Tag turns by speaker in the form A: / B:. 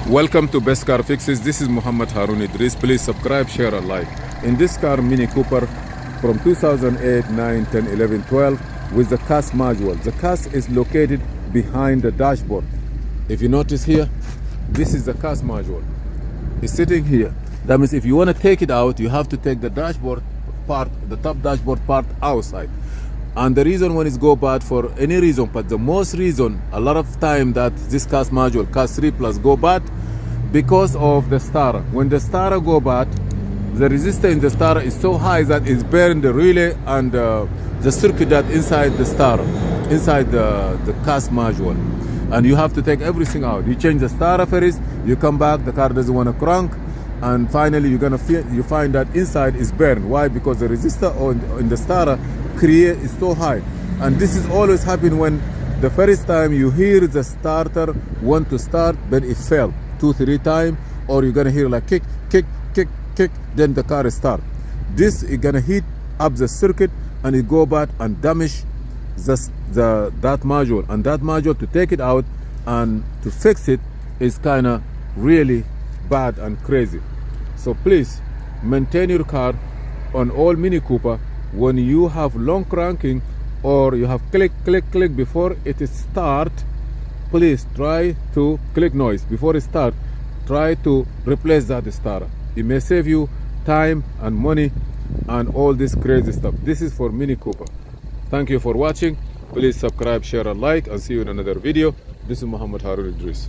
A: Welcome to Best Car Fixes. This is Muhammad Harun Idris. Please subscribe, share, and like. In this car, Mini Cooper from 2008, 9, 10, 11, 12 with the CAS module. The CAS is located behind the dashboard. If you notice here, this is the CAS module. It's sitting here. That means if you want to take it out, you have to take the dashboard part, the top dashboard part outside. And the reason when it's go bad for any reason, but the most reason, a lot of time that this CAS module, CAS 3 Plus go bad, because of the starter. When the starter go bad, the resistance in the starter is so high that it's burning the relay and the circuit that inside the starter, inside the CAS module. And you have to take everything out. You change the starter first, you come back, the car doesn't want to crank, and finally you find that inside is burned. Why? Because the resistor in the starter create is so high. And this is always happen when the first time you hear the starter want to start, then it fail 2-3 times, or you're gonna hear like kick, kick, kick, kick, then the car start. This is gonna heat up the circuit and it go bad and damage that module. And that module, to take it out and to fix it is kind of really bad and crazy. So please maintain your car on all Mini Cooper. When you have long cranking or you have click, click, click before it start, please try to click noise before it start. Try to replace that starter. It may save you time and money and all this crazy stuff. This is for Mini Cooper. Thank you for watching. Please subscribe, share, and like, and see you in another video. This is Muhammad Harun Idris.